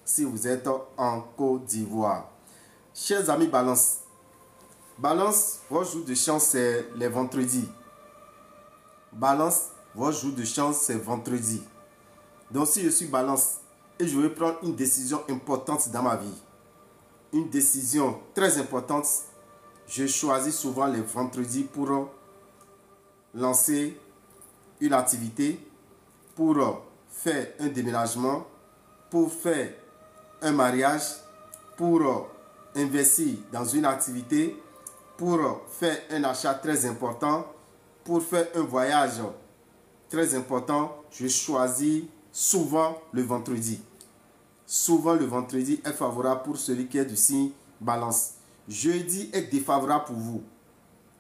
si vous êtes en Côte d'Ivoire. Chers amis Balance, Balance, votre jour de chance c'est les vendredis. Balance, votre jour de chance c'est vendredi. Donc si je suis Balance et je veux prendre une décision importante dans ma vie, une décision très importante, je choisis souvent les vendredis pour lancer une activité, pour faire un déménagement, pour faire un mariage, pour investir dans une activité, pour faire un achat très important, pour faire un voyage très important. Je choisis souvent le vendredi. Souvent le vendredi est favorable pour celui qui est du signe Balance. Jeudi est défavorable pour vous.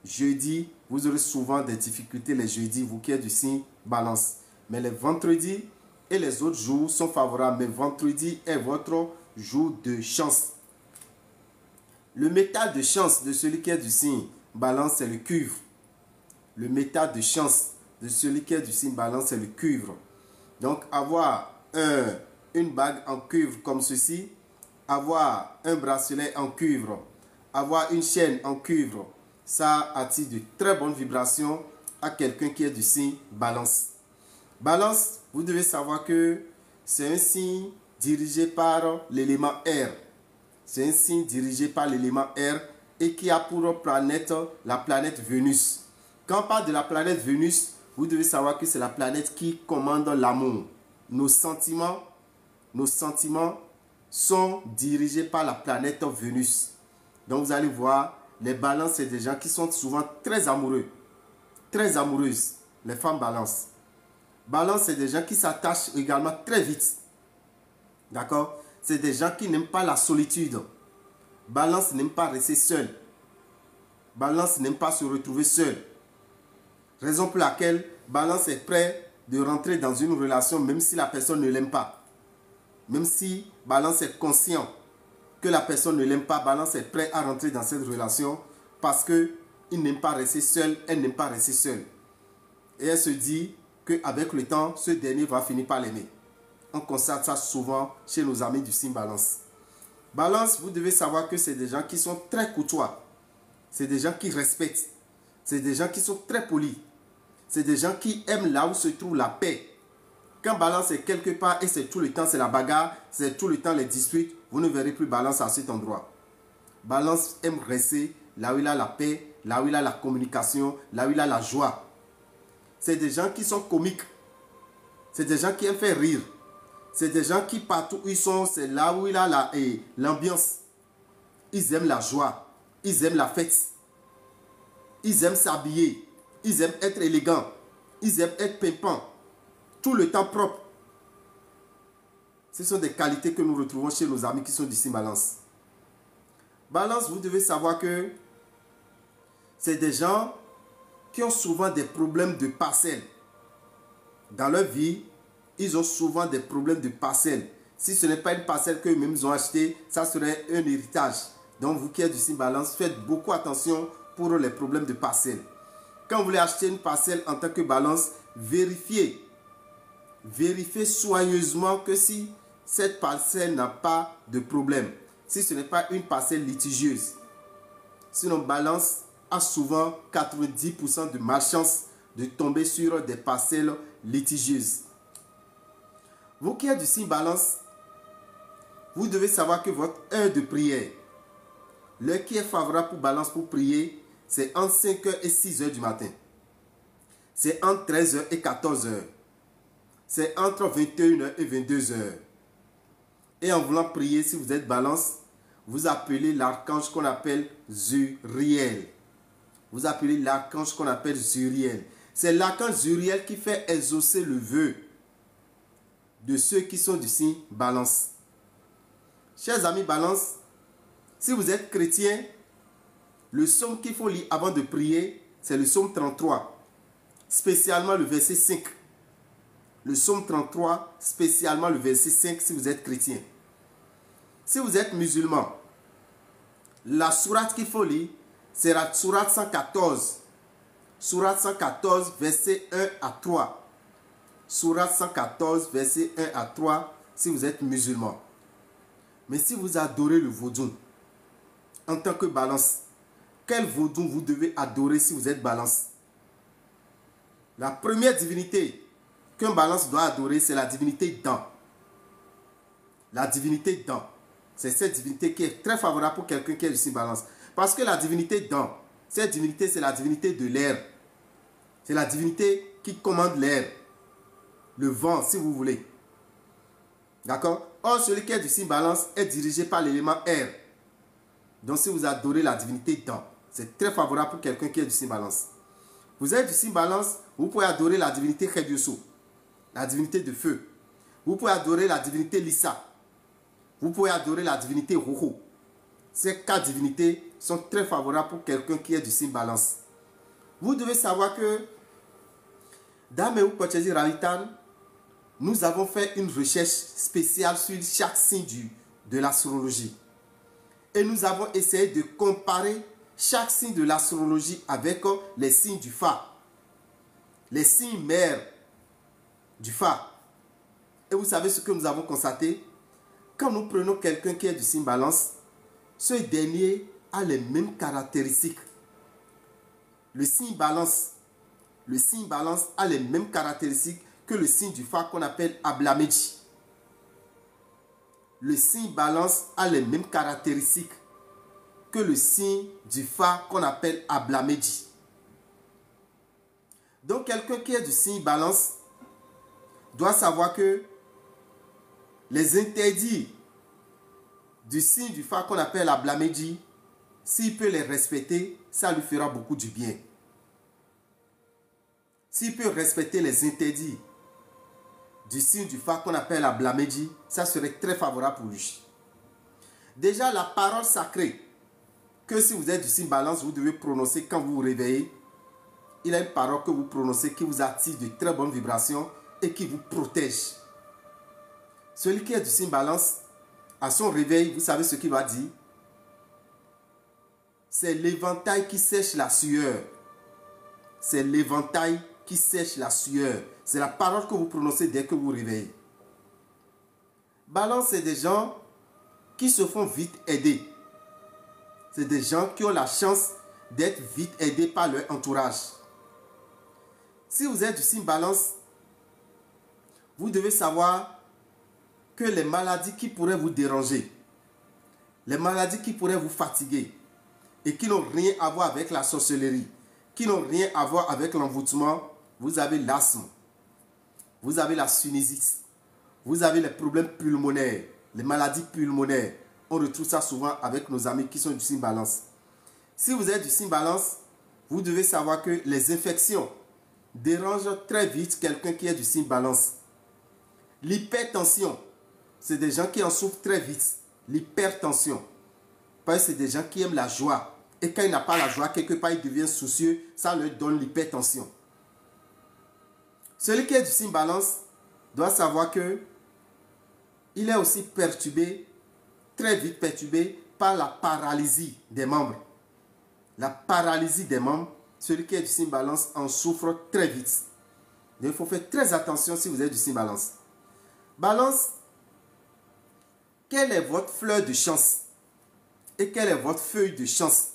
Jeudi, vous aurez souvent des difficultés les jeudis, vous qui êtes du signe Balance. Mais les vendredis et les autres jours sont favorables. Mais vendredi est votre jour de chance. Le métal de chance de celui qui est du signe Balance, c'est le cuivre. Le métal de chance de celui qui est du signe Balance, c'est le cuivre. Donc, avoir une bague en cuivre comme ceci, avoir un bracelet en cuivre, avoir une chaîne en cuivre, ça attire de très bonnes vibrations à quelqu'un qui est du signe Balance. Balance, vous devez savoir que c'est un signe dirigé par l'élément air. C'est un signe dirigé par l'élément air et qui a pour planète la planète Vénus. Quand on parle de la planète Vénus, vous devez savoir que c'est la planète qui commande l'amour. Nos sentiments sont dirigés par la planète Vénus. Donc vous allez voir, les balances, c'est des gens qui sont souvent très amoureux. Très amoureuses, les femmes balance. Balance, c'est des gens qui s'attachent également très vite. D'accord? C'est des gens qui n'aiment pas la solitude. Balance n'aime pas rester seul. Balance n'aime pas se retrouver seul. Raison pour laquelle Balance est prêt de rentrer dans une relation même si la personne ne l'aime pas. Même si Balance est conscient que la personne ne l'aime pas, Balance est prêt à rentrer dans cette relation parce qu'il n'aime pas rester seul, elle n'aime pas rester seule. Et elle se dit qu'avec le temps, ce dernier va finir par l'aimer. On constate ça souvent chez nos amis du signe Balance. Balance, vous devez savoir que c'est des gens qui sont très courtois. C'est des gens qui respectent. C'est des gens qui sont très polis. C'est des gens qui aiment là où se trouve la paix. Quand Balance est quelque part et c'est tout le temps, c'est la bagarre, c'est tout le temps les disputes, vous ne verrez plus Balance à cet endroit. Balance aime rester là où il a la paix, là où il a la communication, là où il a la joie. C'est des gens qui sont comiques. C'est des gens qui aiment faire rire. C'est des gens qui partout où ils sont, c'est là où il a l'ambiance. Ils aiment la joie. Ils aiment la fête. Ils aiment s'habiller. Ils aiment être élégants. Ils aiment être pimpants. Tout le temps propre. Ce sont des qualités que nous retrouvons chez nos amis qui sont d'ici Balance. Balance, vous devez savoir que c'est des gens qui ont souvent des problèmes de parcelles. Dans leur vie, ils ont souvent des problèmes de parcelles. Si ce n'est pas une parcelle qu'eux-mêmes ont achetée, ça serait un héritage. Donc vous qui êtes du signe Balance, faites beaucoup attention pour les problèmes de parcelles. Quand vous voulez acheter une parcelle en tant que Balance, vérifiez soigneusement que si cette parcelle n'a pas de problème. Si ce n'est pas une parcelle litigieuse. Sinon, Balance a souvent 90% de malchance de tomber sur des parcelles litigieuses. Vous qui êtes du signe Balance, vous devez savoir que votre heure de prière, l'heure qui est favorable pour Balance pour prier, c'est entre 5h et 6h du matin. C'est entre 13h et 14h. C'est entre 21h et 22h. Et en voulant prier, si vous êtes Balance, vous appelez l'archange qu'on appelle Zuriel. Vous appelez l'archange qu'on appelle Zuriel. C'est l'archange Zuriel qui fait exaucer le vœu de ceux qui sont du signe Balance. Chers amis Balance, si vous êtes chrétien, le psaume qu'il faut lire avant de prier, c'est le psaume 33, spécialement le verset 5. Le psaume 33, spécialement le verset 5 si vous êtes chrétien. Si vous êtes musulman, la sourate qu'il faut lire, c'est la sourate 114. Sourate 114, verset 1 à 3. Sourate 114, verset 1 à 3, si vous êtes musulman. Mais si vous adorez le vaudou, en tant que balance, quel vaudou vous devez adorer si vous êtes balance? La première divinité qu'un balance doit adorer, c'est la divinité Dan. La divinité Dan. C'est cette divinité qui est très favorable pour quelqu'un qui est du signe balance. Parce que la divinité Dan, cette divinité, c'est la divinité de l'air. C'est la divinité qui commande l'air. Le vent, si vous voulez. D'accord? Or, celui qui est du signe balance est dirigé par l'élément air. Donc, si vous adorez la divinité Dan, c'est très favorable pour quelqu'un qui est du signe balance. Vous êtes du signe balance, vous pouvez adorer la divinité Khedioso, la divinité de feu. Vous pouvez adorer la divinité Lissa. Vous pouvez adorer la divinité Roho. Ces 4 divinités sont très favorables pour quelqu'un qui est du signe balance. Vous devez savoir que dans Meu Pochesi Ravitan, nous avons fait une recherche spéciale sur chaque signe de l'astrologie. Et nous avons essayé de comparer chaque signe de l'astrologie avec les signes du phare. Les signes mères du phare. Et vous savez ce que nous avons constaté? Quand nous prenons quelqu'un qui est du signe balance, ce dernier a les mêmes caractéristiques. Le signe balance a les mêmes caractéristiques que le signe du phare qu'on appelle Ablameji. Le signe balance a les mêmes caractéristiques que le signe du phare qu'on appelle Ablameji. Donc quelqu'un qui est du signe balance doit savoir que les interdits du signe du phare qu'on appelle Ablameji, s'il peut les respecter, ça lui fera beaucoup du bien. S'il peut respecter les interdits du signe du phare qu'on appelle Ablameji, ça serait très favorable pour lui. Déjà, la parole sacrée que si vous êtes du signe balance, vous devez prononcer quand vous vous réveillez. Il y a une parole que vous prononcez qui vous attire de très bonnes vibrations et qui vous protège. Celui qui est du signe balance, à son réveil, vous savez ce qu'il va dire? C'est l'éventail qui sèche la sueur. C'est l'éventail qui sèche la sueur. C'est la parole que vous prononcez dès que vous vous réveillez. Balance, c'est des gens qui se font vite aider. C'est des gens qui ont la chance d'être vite aidés par leur entourage. Si vous êtes du signe balance, vous devez savoir que les maladies qui pourraient vous déranger, les maladies qui pourraient vous fatiguer et qui n'ont rien à voir avec la sorcellerie, qui n'ont rien à voir avec l'envoûtement, vous avez l'asthme, vous avez la sinusite, vous avez les problèmes pulmonaires, les maladies pulmonaires. On retrouve ça souvent avec nos amis qui sont du signe balance. Si vous êtes du signe balance, vous devez savoir que les infections dérangent très vite quelqu'un qui est du signe balance. L'hypertension, c'est des gens qui en souffrent très vite. L'hypertension, parce que c'est des gens qui aiment la joie. Et quand il n'a pas la joie, quelque part, il devient soucieux, ça leur donne l'hypertension. Celui qui est du signe balance doit savoir que il est aussi perturbé, très vite perturbé par la paralysie des membres. La paralysie des membres, celui qui est du signe balance en souffre très vite. Donc il faut faire très attention si vous êtes du signe balance. Balance, quelle est votre fleur de chance? Et quelle est votre feuille de chance?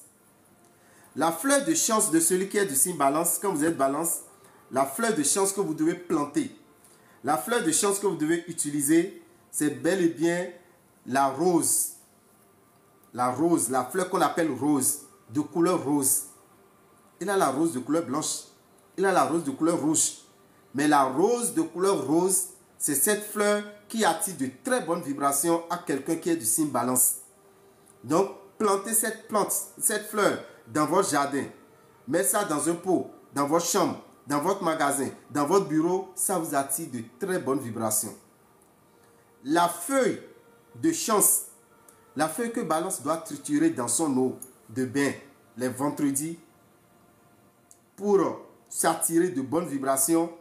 La fleur de chance de celui qui est du signe balance, quand vous êtes balance, la fleur de chance que vous devez planter, la fleur de chance que vous devez utiliser, c'est bel et bien la rose. La rose, la fleur qu'on appelle rose, de couleur rose. Il a la rose de couleur blanche, il a la rose de couleur rouge. Mais la rose de couleur rose, c'est cette fleur qui attire de très bonnes vibrations à quelqu'un qui est du signe balance. Donc, plantez cette plante, cette fleur dans votre jardin. Mettez ça dans un pot, dans votre chambre, dans votre magasin, dans votre bureau. Ça vous attire de très bonnes vibrations. La feuille de chance, la feuille que balance doit triturer dans son eau de bain les vendredis pour s'attirer de bonnes vibrations,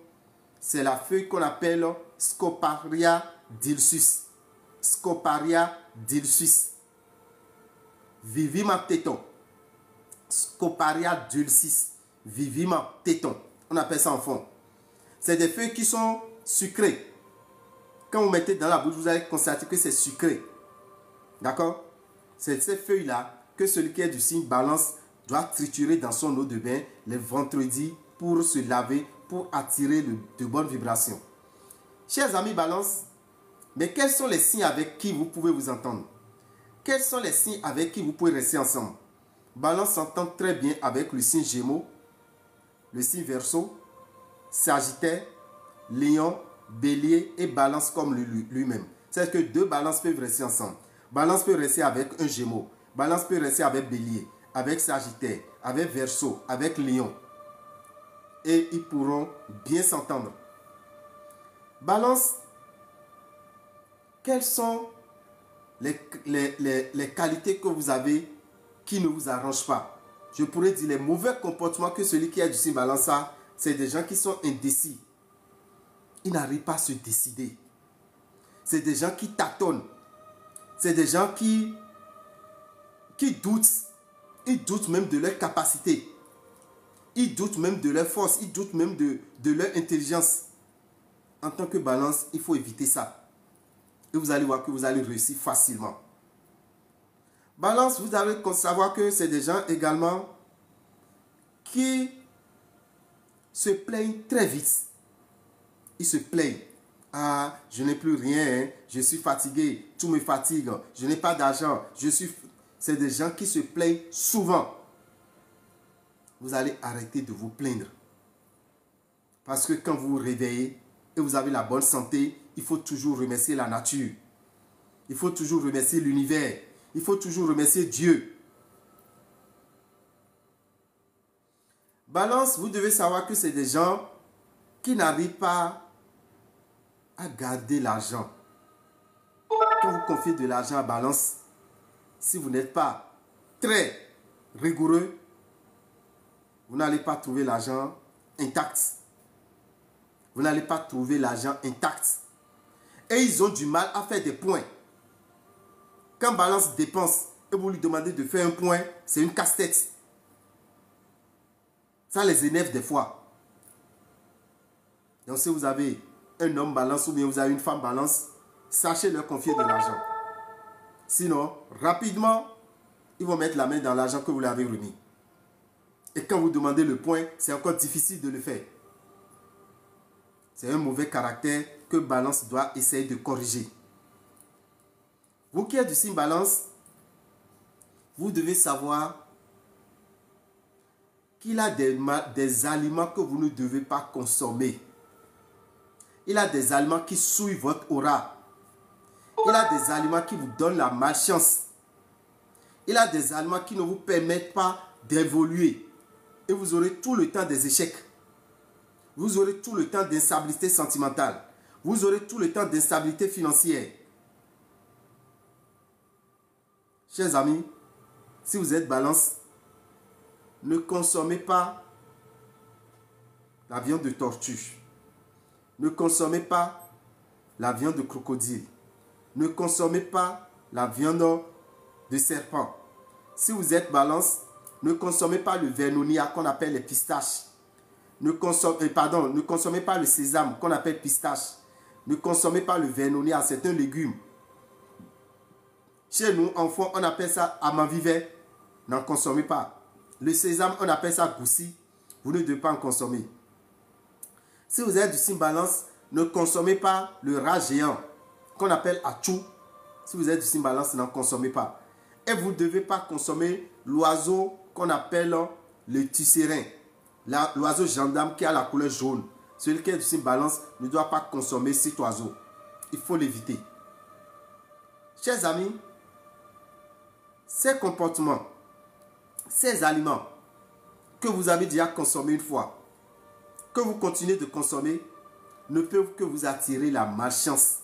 c'est la feuille qu'on appelle Scoparia dilsus. Scoparia dilsus. Vivima téton. Scoparia dulcis. Vivima téton. On appelle ça en fond. C'est des feuilles qui sont sucrées. Quand vous mettez dans la bouche, vous allez constater que c'est sucré. D'accord? C'est ces feuilles-là que celui qui est du signe balance doit triturer dans son eau de bain les vendredis pour se laver, pour attirer de bonnes vibrations. Chers amis balance, mais quels sont les signes avec qui vous pouvez vous entendre? Quels sont les signes avec qui vous pouvez rester ensemble? Balance s'entend très bien avec le signe Gémeaux, le signe Verseau, Sagittaire, Lion, Bélier et Balance comme lui-même. C'est que deux balances peuvent rester ensemble. Balance peut rester avec un Gémeaux. Balance peut rester avec Bélier, avec Sagittaire, avec Verseau, avec Lion. Et ils pourront bien s'entendre. Balance, quelles sont les qualités que vous avez qui ne vous arrangent pas? Je pourrais dire les mauvais comportements que celui qui est du signe Balance a, c'est des gens qui sont indécis. Ils n'arrivent pas à se décider. C'est des gens qui tâtonnent. C'est des gens qui doutent. Ils doutent même de leur capacité. Ils doutent même de leur force. Ils doutent même de leur intelligence. En tant que balance, il faut éviter ça. Et vous allez voir que vous allez réussir facilement. Balance, vous allez savoir que c'est des gens également qui se plaignent très vite. Ils se plaignent. Ah, je n'ai plus rien, hein. Je suis fatigué, tout me fatigue, je n'ai pas d'argent, C'est des gens qui se plaignent souvent. Vous allez arrêter de vous plaindre. Parce que quand vous vous réveillez et vous avez la bonne santé, il faut toujours remercier la nature. Il faut toujours remercier l'univers. Il faut toujours remercier Dieu. Balance, vous devez savoir que c'est des gens qui n'arrivent pas à garder l'argent. Quand vous confiez de l'argent à Balance, si vous n'êtes pas très rigoureux, vous n'allez pas trouver l'argent intact. Vous n'allez pas trouver l'argent intact. Et ils ont du mal à faire des points. Quand Balance dépense et vous lui demandez de faire un point, c'est une casse-tête. Ça les énerve des fois. Donc si vous avez un homme Balance ou bien vous avez une femme Balance, sachez leur confier de l'argent. Sinon, rapidement, ils vont mettre la main dans l'argent que vous leur avez remis. Et quand vous demandez le point, c'est encore difficile de le faire. C'est un mauvais caractère que Balance doit essayer de corriger. Vous qui êtes du signe Balance, vous devez savoir qu'il a des aliments que vous ne devez pas consommer. Il a des aliments qui souillent votre aura. Il a des aliments qui vous donnent la malchance. Il a des aliments qui ne vous permettent pas d'évoluer. Et vous aurez tout le temps des échecs. Vous aurez tout le temps d'instabilité sentimentale. Vous aurez tout le temps d'instabilité financière. Chers amis, si vous êtes Balance, ne consommez pas la viande de tortue. Ne consommez pas la viande de crocodile. Ne consommez pas la viande de serpent. Si vous êtes Balance, ne consommez pas le vernonia qu'on appelle les pistaches. Ne consommez pas le sésame qu'on appelle pistache. Ne consommez pas le vernonia, c'est un légume. Chez nous, enfants, on appelle ça amavivet. N'en consommez pas. Le sésame, on appelle ça goussi. Vous ne devez pas en consommer. Si vous êtes du signe Balance, ne consommez pas le rat géant qu'on appelle achou. Si vous êtes du signe Balance, n'en consommez pas. Et vous ne devez pas consommer l'oiseau qu'on appelle le tisserin. L'oiseau gendarme qui a la couleur jaune. Celui qui est du signe Balance ne doit pas consommer cet oiseau. Il faut l'éviter. Chers amis, ces comportements, ces aliments que vous avez déjà consommés une fois, que vous continuez de consommer, ne peuvent que vous attirer la malchance,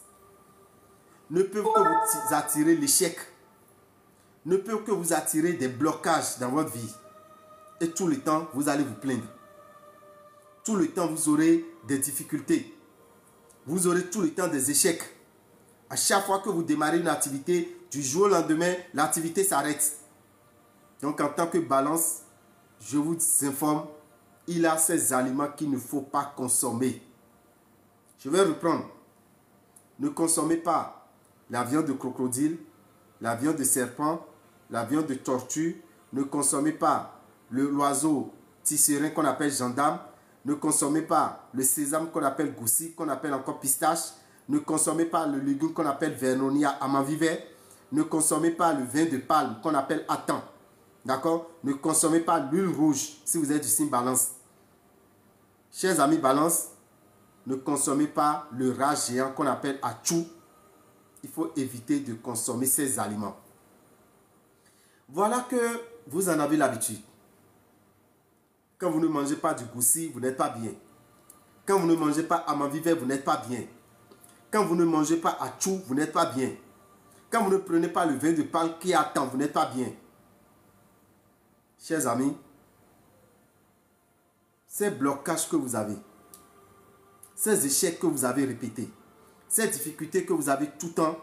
ne peuvent que vous attirer l'échec, ne peuvent que vous attirer des blocages dans votre vie. Et tout le temps, vous allez vous plaindre. Tout le temps, vous aurez des difficultés. Vous aurez tout le temps des échecs. À chaque fois que vous démarrez une activité, du jour au lendemain, l'activité s'arrête. Donc, en tant que Balance, je vous informe, il a ces aliments qu'il ne faut pas consommer. Je vais reprendre. Ne consommez pas la viande de crocodile. la viande de serpent, la viande de tortue. Ne consommez pas l'oiseau tisserand qu'on appelle gendarme. Ne consommez pas le sésame qu'on appelle goussi, qu'on appelle encore pistache. Ne consommez pas le légume qu'on appelle vernonia amavivae. Ne consommez pas le vin de palme qu'on appelle attan. D'accord? Ne consommez pas l'huile rouge si vous êtes du signe balance. Chers amis balance, ne consommez pas le rat géant qu'on appelle achou. Il faut éviter de consommer ces aliments. Voilà que vous en avez l'habitude. Quand vous ne mangez pas du goussi, vous n'êtes pas bien. Quand vous ne mangez pas amavivae, vous n'êtes pas bien. Quand vous ne mangez pas achou, vous n'êtes pas bien. Quand vous ne prenez pas le vin de palme qui attend, vous n'êtes pas bien. Chers amis, ces blocages que vous avez, ces échecs que vous avez répétés, ces difficultés que vous avez tout le temps,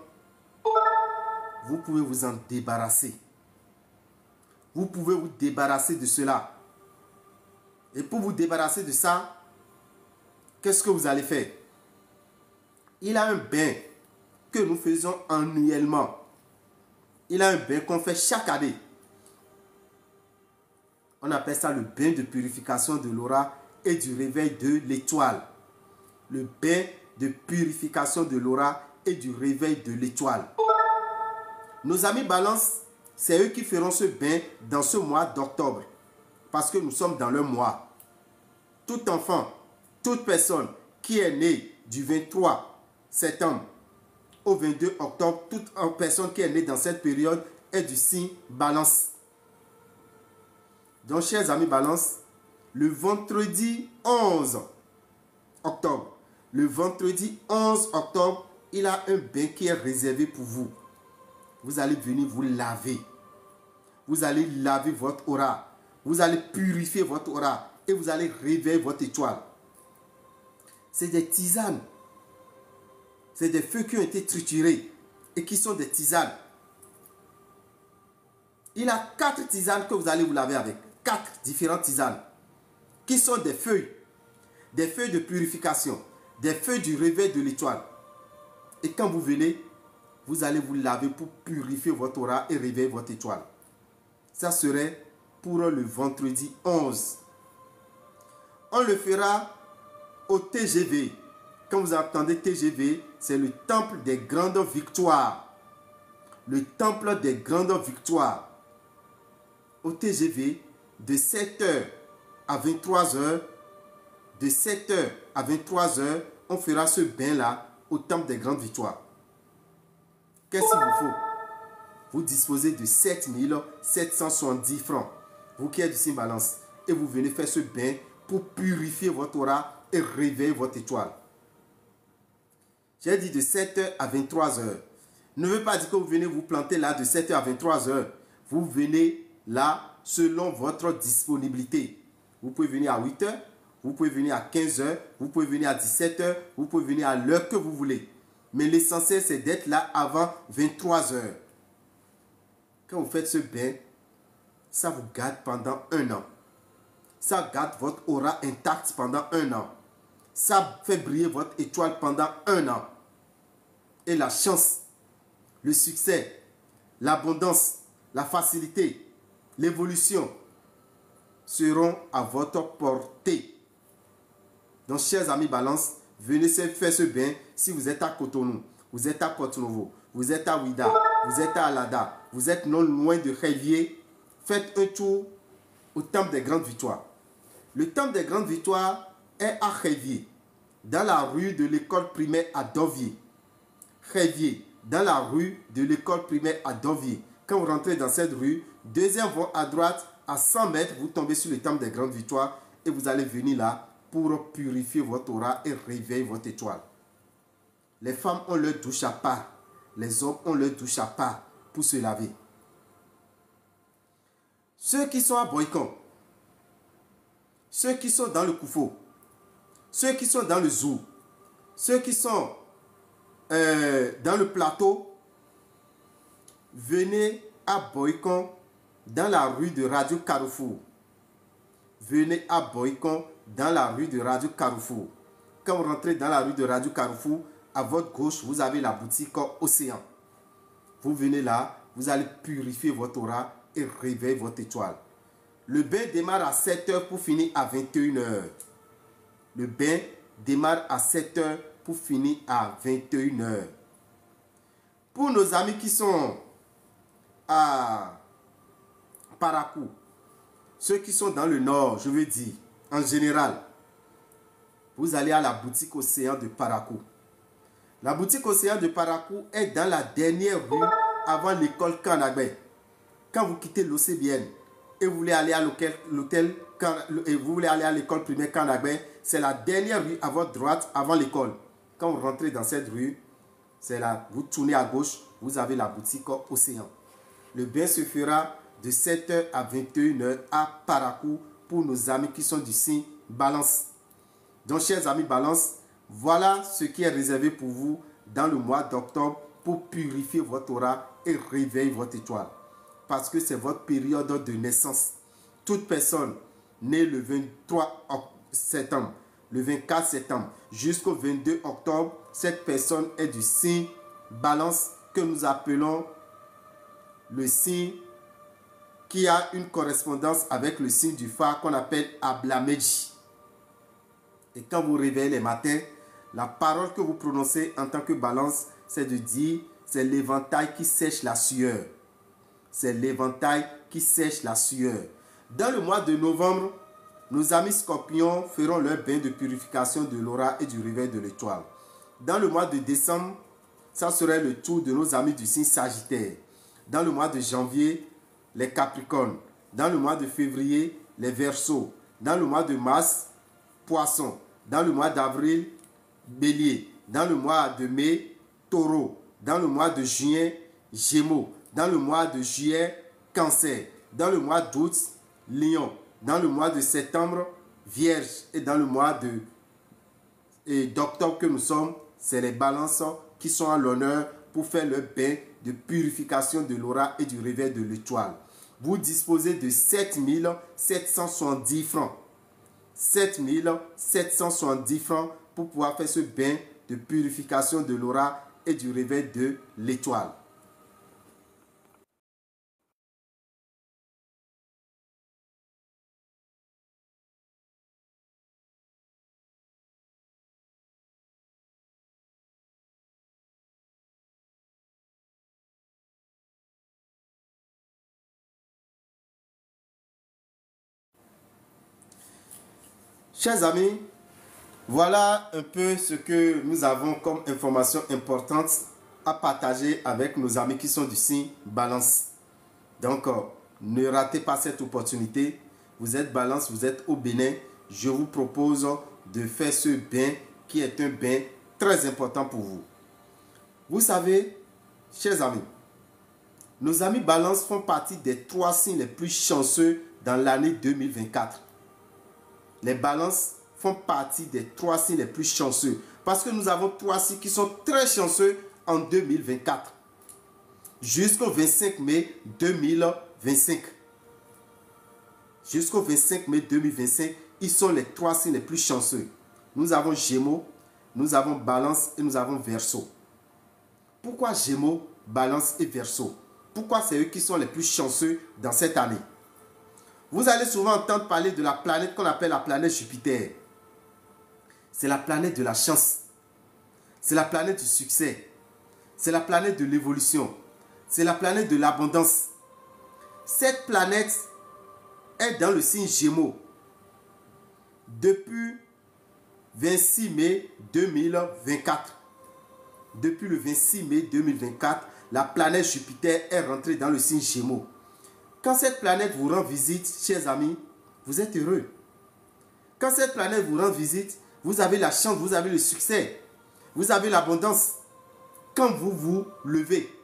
vous pouvez vous en débarrasser. Vous pouvez vous débarrasser de cela. Et pour vous débarrasser de ça, qu'est-ce que vous allez faire? Il y a un bain que nous faisons annuellement. Il y a un bain qu'on fait chaque année. On appelle ça le bain de purification de l'aura et du réveil de l'étoile. Le bain de purification de l'aura et du réveil de l'étoile. Nos amis balance, c'est eux qui feront ce bain dans ce mois d'octobre. Parce que nous sommes dans le mois. Tout enfant, toute personne qui est née du 23 septembre au 22 octobre, toute personne qui est née dans cette période est du signe balance. Donc, chers amis balance, le vendredi 11 octobre, il y a un bain qui est réservé pour vous. Vous allez venir vous laver. Vous allez laver votre aura. Vous allez purifier votre aura. Et vous allez réveiller votre étoile. C'est des tisanes. C'est des feux qui ont été triturés. Et qui sont des tisanes. Il y a 4 tisanes que vous allez vous laver avec. 4 différentes tisanes. Qui sont des feuilles. Des feuilles de purification. Des feuilles du réveil de l'étoile. Et quand vous venez, vous allez vous laver pour purifier votre aura et réveiller votre étoile. Ça serait pour le vendredi 11. On le fera au TGV. Quand vous entendez TGV, c'est le temple des grandes victoires. Le temple des grandes victoires. Au TGV, de 7h à 23h, de 7h à 23h, on fera ce bain-là au temple des grandes victoires. Qu'est-ce qu'il vous faut? Vous disposez de 7 770 francs. Vous qui êtes du signe balance. Et vous venez faire ce bain pour purifier votre aura et réveiller votre étoile. J'ai dit de 7h à 23h. Ne veut pas dire que vous venez vous planter là de 7h à 23h. Vous venez là selon votre disponibilité. Vous pouvez venir à 8h, vous pouvez venir à 15h, vous pouvez venir à 17h, vous pouvez venir à l'heure que vous voulez. Mais l'essentiel, c'est d'être là avant 23h. Quand vous faites ce bain, ça vous garde pendant 1 an. Ça garde votre aura intacte pendant 1 an. Ça fait briller votre étoile pendant 1 an. Et la chance, le succès, l'abondance, la facilité, l'évolution seront à votre portée. Donc, chers amis balance, venez faire ce bain si vous êtes à Cotonou, vous êtes à Porto-Novo, vous êtes à Ouida, vous êtes à Alada, vous êtes non loin de Révier. Faites un tour au temple des grandes victoires. Le temple des grandes victoires est à Révier, dans la rue de l'école primaire à Dovier. Révier, dans la rue de l'école primaire à Dovier. Quand vous rentrez dans cette rue, deuxième voie à droite, à 100 mètres, vous tombez sur le temple des grandes victoires et vous allez venir là pour purifier votre aura et réveiller votre étoile. Les femmes ont leur douche à part. Les hommes ont leur douche à part pour se laver. Ceux qui sont à Boycon, ceux qui sont dans le Koufo, ceux qui sont dans le Zou, ceux qui sont dans le plateau, venez à Boycon dans la rue de Radio Carrefour. Venez à Boycon dans la rue de Radio Carrefour. Quand vous rentrez dans la rue de Radio Carrefour, à votre gauche, vous avez la boutique Océan. Vous venez là, vous allez purifier votre aura et réveiller votre étoile. Le bain démarre à 7 h pour finir à 21 h. Le bain démarre à 7 h pour finir à 21 h. Pour nos amis qui sont à Parakou, ceux qui sont dans le nord, je veux dire, en général, vous allez à la boutique Océan de Parakou. La boutique Océan de Parakou est dans la dernière rue avant l'école Kanagbe. Quand vous quittez l'OCBN et vous voulez aller à l'hôtel et vous voulez aller à l'école primaire Kanagbe, c'est la dernière rue à votre droite avant l'école. Quand vous rentrez dans cette rue, c'est là, vous tournez à gauche, vous avez la boutique Océan. Le bain se fera de 7 h à 21 h à Parakou pour nos amis qui sont du signe Balance. Donc, chers amis Balance, voilà ce qui est réservé pour vous dans le mois d'octobre pour purifier votre aura et réveiller votre étoile. Parce que c'est votre période de naissance. Toute personne née le 23 septembre, le 24 septembre jusqu'au 22 octobre, cette personne est du signe Balance que nous appelons le signe qui a une correspondance avec le signe du phare qu'on appelle Ablameji. Et quand vous réveillez les matins, la parole que vous prononcez en tant que Balance, c'est de dire, c'est l'éventail qui sèche la sueur. C'est l'éventail qui sèche la sueur. Dans le mois de novembre, nos amis Scorpions feront leur bain de purification de l'aura et du réveil de l'étoile. Dans le mois de décembre, ça serait le tour de nos amis du signe Sagittaire. Dans le mois de janvier, les Capricornes. Dans le mois de février, les Verseaux. Dans le mois de mars, Poissons. Dans le mois d'avril, Bélier. Dans le mois de mai, Taureau. Dans le mois de juin, Gémeaux. Dans le mois de juillet, Cancer. Dans le mois d'août, Lion. Dans le mois de septembre, Vierge. Et dans le mois d'octobre que nous sommes, c'est les Balances qui sont à l'honneur pour faire le bain de purification de l'aura et du réveil de l'étoile. Vous disposez de 7770 francs. 7770 francs pour pouvoir faire ce bain de purification de l'aura et du réveil de l'étoile. Chers amis, voilà un peu ce que nous avons comme information importante à partager avec nos amis qui sont du signe Balance. Donc, ne ratez pas cette opportunité. Vous êtes Balance, vous êtes au Bénin. Je vous propose de faire ce bain qui est un bain très important pour vous. Vous savez, chers amis, nos amis Balance font partie des 3 signes les plus chanceux dans l'année 2024. Les Balances font partie des 3 signes les plus chanceux. Parce que nous avons 3 signes qui sont très chanceux en 2024. Jusqu'au 25 mai 2025. Jusqu'au 25 mai 2025, ils sont les 3 signes les plus chanceux. Nous avons Gémeaux, nous avons Balance et nous avons Verseau. Pourquoi Gémeaux, Balance et Verseau? Pourquoi c'est eux qui sont les plus chanceux dans cette année? Vous allez souvent entendre parler de la planète qu'on appelle la planète Jupiter. C'est la planète de la chance. C'est la planète du succès. C'est la planète de l'évolution. C'est la planète de l'abondance. Cette planète est dans le signe Gémeaux depuis 26 mai 2024. Depuis le 26 mai 2024, la planète Jupiter est rentrée dans le signe Gémeaux. Quand cette planète vous rend visite, chers amis, vous êtes heureux. Quand cette planète vous rend visite, vous avez la chance, vous avez le succès, vous avez l'abondance. Quand vous vous levez,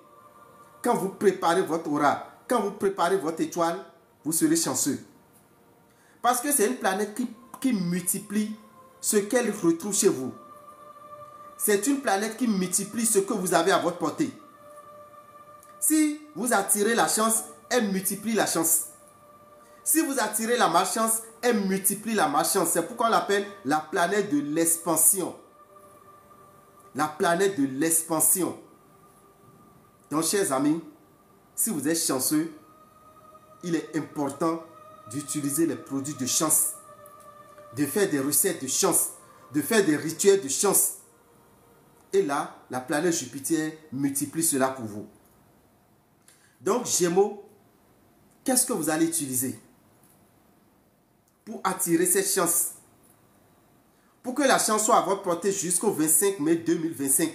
quand vous préparez votre aura, quand vous préparez votre étoile, vous serez chanceux. Parce que c'est une planète qui multiplie ce qu'elle retrouve chez vous. C'est une planète qui multiplie ce que vous avez à votre portée. Si vous attirez la chance, elle multiplie la chance. Si vous attirez la malchance, elle multiplie la malchance. C'est pourquoi on l'appelle la planète de l'expansion. La planète de l'expansion. Donc, chers amis, si vous êtes chanceux, il est important d'utiliser les produits de chance, de faire des recettes de chance, de faire des rituels de chance. Et là, la planète Jupiter multiplie cela pour vous. Donc, Gémeaux, qu'est-ce que vous allez utiliser pour attirer cette chance? Pour que la chance soit à votre portée jusqu'au 25 mai 2025.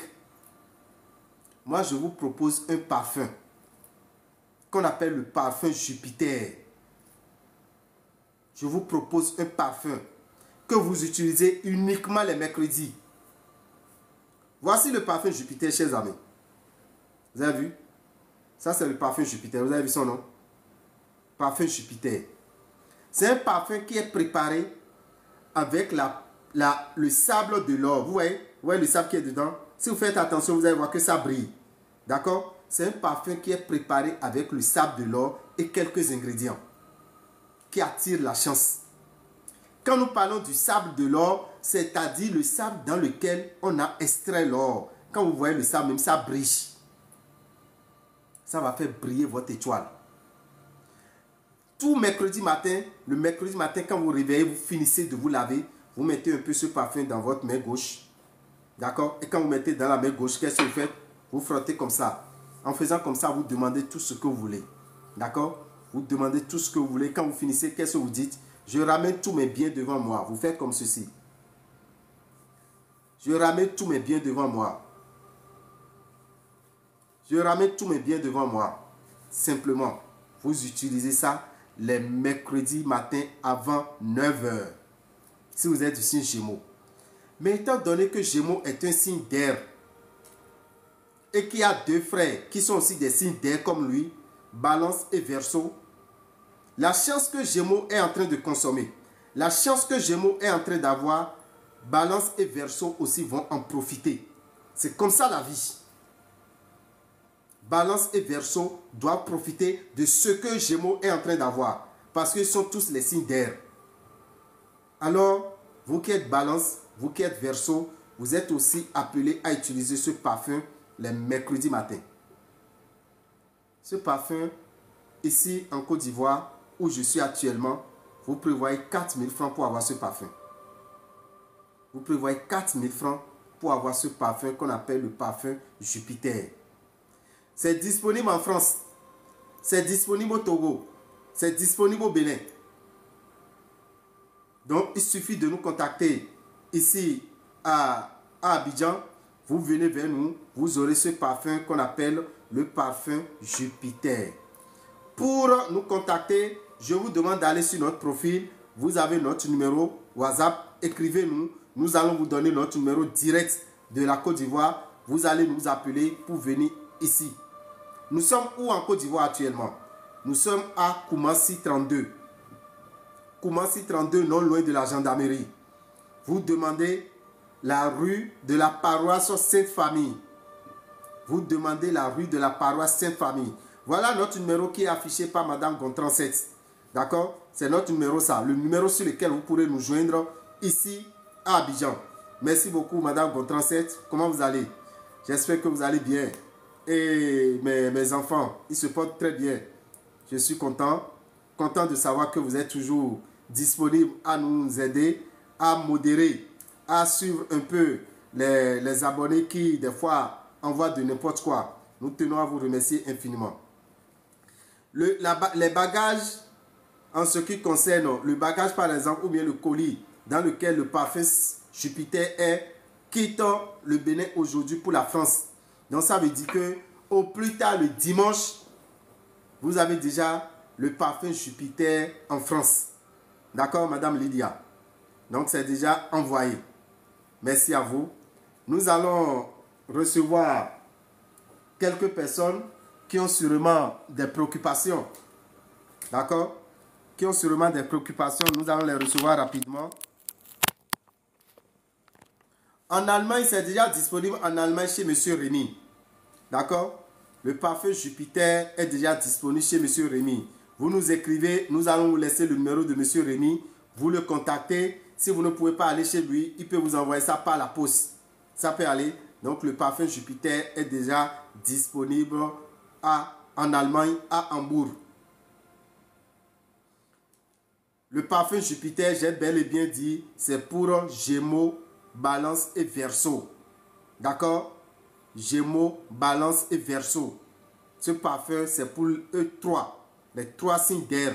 Moi, je vous propose un parfum qu'on appelle le parfum Jupiter. Je vous propose un parfum que vous utilisez uniquement les mercredis. Voici le parfum Jupiter, chers amis. Vous avez vu? Ça, c'est le parfum Jupiter. Vous avez vu son nom? Parfum Jupiter. C'est un parfum qui est préparé avec le sable de l'or. Vous voyez le sable qui est dedans? Si vous faites attention, vous allez voir que ça brille. D'accord? C'est un parfum qui est préparé avec le sable de l'or et quelques ingrédients qui attirent la chance. Quand nous parlons du sable de l'or, c'est-à-dire le sable dans lequel on a extrait l'or. Quand vous voyez le sable, même ça brille. Ça va faire briller votre étoile. Tout mercredi matin, le mercredi matin, quand vous vous réveillez, vous finissez de vous laver, vous mettez un peu ce parfum dans votre main gauche. D'accord? Et quand vous mettez dans la main gauche, qu'est-ce que vous faites? Vous frottez comme ça. En faisant comme ça, vous demandez tout ce que vous voulez. D'accord? Vous demandez tout ce que vous voulez. Quand vous finissez, qu'est-ce que vous dites? Je ramène tous mes biens devant moi. Vous faites comme ceci. Je ramène tous mes biens devant moi. Je ramène tous mes biens devant moi. Simplement, vous utilisez ça les mercredis matin avant 9 h. Si vous êtes du signe Gémeaux. Mais étant donné que Gémeaux est un signe d'air et qu'il y a deux frères qui sont aussi des signes d'air comme lui, Balance et Verseau, la chance que Gémeaux est en train de consommer, la chance que Gémeaux est en train d'avoir, Balance et Verseau aussi vont en profiter. C'est comme ça la vie. Balance et Verseau doivent profiter de ce que Gémeaux est en train d'avoir. Parce qu'ils sont tous les signes d'air. Alors, vous qui êtes Balance, vous qui êtes Verseau, vous êtes aussi appelés à utiliser ce parfum les mercredis matins. Ce parfum, ici en Côte d'Ivoire, où je suis actuellement, vous prévoyez 4 000 francs pour avoir ce parfum. Vous prévoyez 4 000 francs pour avoir ce parfum qu'on appelle le parfum Jupiter. C'est disponible en France. C'est disponible au Togo. C'est disponible au Bénin. Donc, il suffit de nous contacter ici à Abidjan. Vous venez vers nous. Vous aurez ce parfum qu'on appelle le parfum Jupiter. Pour nous contacter, je vous demande d'aller sur notre profil. Vous avez notre numéro WhatsApp. Écrivez-nous. Nous allons vous donner notre numéro direct de la Côte d'Ivoire. Vous allez nous appeler pour venir ici. Nous sommes où en Côte d'Ivoire actuellement? Nous sommes à Koumassi 32. Koumassi 32, non loin de la gendarmerie. Vous demandez la rue de la paroisse Sainte-Famille. Vous demandez la rue de la paroisse Sainte-Famille. Voilà notre numéro qui est affiché par Madame Gontran 7. D'accord? C'est notre numéro ça. Le numéro sur lequel vous pourrez nous joindre ici à Abidjan. Merci beaucoup Madame Gontran 7. Comment vous allez? J'espère que vous allez bien. Et mes enfants, ils se portent très bien. Je suis content de savoir que vous êtes toujours disponibles à nous aider, à modérer, à suivre un peu les abonnés qui, des fois, envoient de n'importe quoi. Nous tenons à vous remercier infiniment. Les bagages, en ce qui concerne le bagage, par exemple, ou bien le colis dans lequel le parfum Jupiter est, quitte le Bénin aujourd'hui pour la France. Donc, ça veut dire que au plus tard le dimanche, vous avez déjà le parfum Jupiter en France. D'accord, Madame Lydia? Donc, c'est déjà envoyé. Merci à vous. Nous allons recevoir quelques personnes qui ont sûrement des préoccupations. D'accord? Qui ont sûrement des préoccupations. Nous allons les recevoir rapidement. En Allemagne, c'est déjà disponible en Allemagne chez M. Rémy. D'accord? Le parfum Jupiter est déjà disponible chez M. Rémy. Vous nous écrivez, nous allons vous laisser le numéro de M. Rémy. Vous le contactez. Si vous ne pouvez pas aller chez lui, il peut vous envoyer ça par la poste. Ça peut aller. Donc le parfum Jupiter est déjà disponible à en Allemagne, à Hambourg. Le parfum Jupiter, j'ai bel et bien dit, c'est pour Gémeaux, Balance et Verseau. D'accord? Gémeaux, Balance et Verseau. Ce parfum, c'est pour eux trois, les trois signes d'air.